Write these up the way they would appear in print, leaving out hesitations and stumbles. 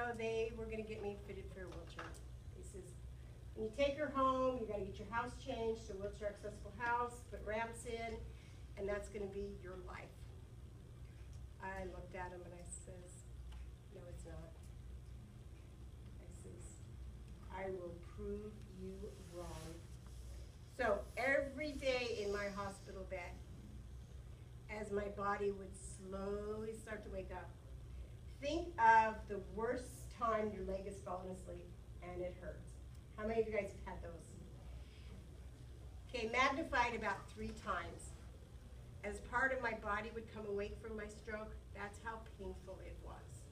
so they were going to get me fitted for a wheelchair. He says, when you take her home, you got to get your house changed to a wheelchair accessible house, put ramps in, and that's going to be your life. I looked at him and I says, no, it's not. I says, I will prove you wrong. So every day in my hospital bed, as my body would slowly start to wake up, think of the worst time your leg has fallen asleep and it hurts. How many of you guys have had those? Okay, magnified about 3 times. As part of my body would come awake from my stroke, that's how painful it was.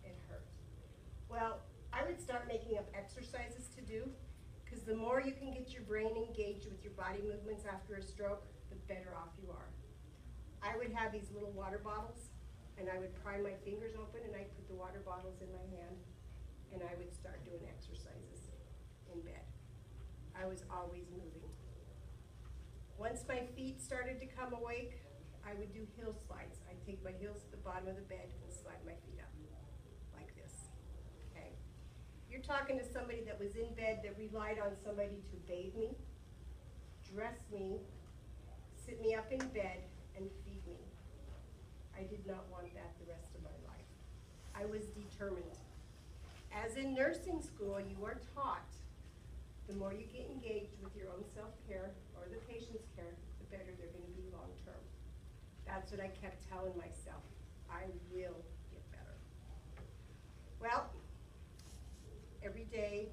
It hurt. Well, I would start making up exercises to do, because the more you can get your brain engaged with your body movements after a stroke, the better off you are. I would have these little water bottles, and I would pry my fingers open, and I'd put the water bottles in my hand, and I would start doing exercises in bed. I was always moving. Once my feet started to come awake, I would do hill slides. I'd take my heels to the bottom of the bed and slide my feet up, like this, okay? You're talking to somebody that was in bed that relied on somebody to bathe me, dress me, sit me up in bed, and feed me. I did not want that the rest of my life. I was determined. As in nursing school, you are taught the more you get engaged with your own self-care or the patient's care, the better they're going to be long-term. That's what I kept telling myself. I will get better. Well, every day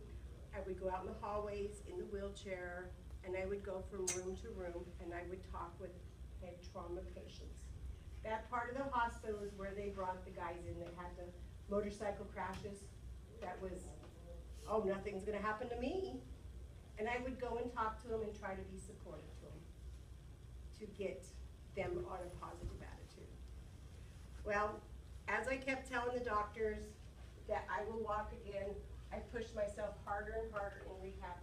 I would go out in the hallways in the wheelchair, and I would go from room to room, and I would talk with head trauma patients. That part of the hospital is where they brought the guys in that had the motorcycle crashes. That was, oh, nothing's going to happen to me. And I would go and talk to them and try to be supportive to them, to get them on a positive attitude. Well, as I kept telling the doctors that I will walk again, I pushed myself harder and harder in rehab.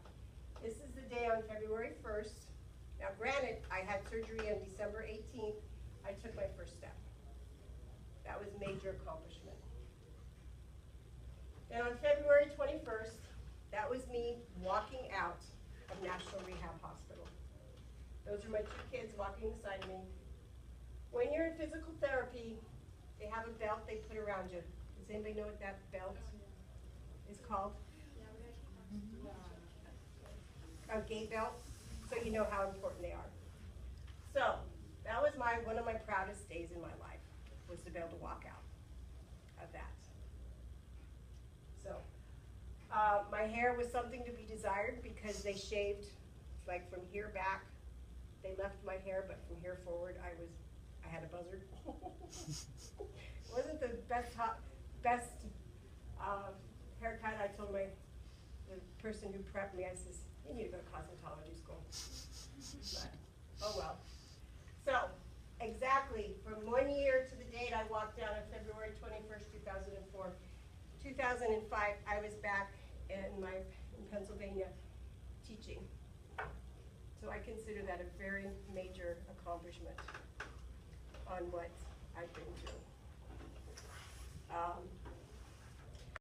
This is the day on February 1st. Now granted, I had surgery on December 18th. I took my first step. That was a major accomplishment. And on February 21st, that was me walking out of National Rehab Hospital. Those are my 2 kids walking beside me. When you're in physical therapy, they have a belt they put around you. Does anybody know what that belt is called? A gait belt, so you know how important they are. So that was one of my proudest days in my life, was to be able to walk out of that. So my hair was something to be desired because they shaved like from here back. They left my hair, but from here forward, I had a buzzard. It wasn't the best haircut. I told the person who prepped me, I says, you need to go to cosmetology school. But, oh well. So, exactly, from 1 year to the date I walked out on February 21st, 2004. 2005, I was back in Pennsylvania teaching. So I consider that a very major accomplishment on what I've been through.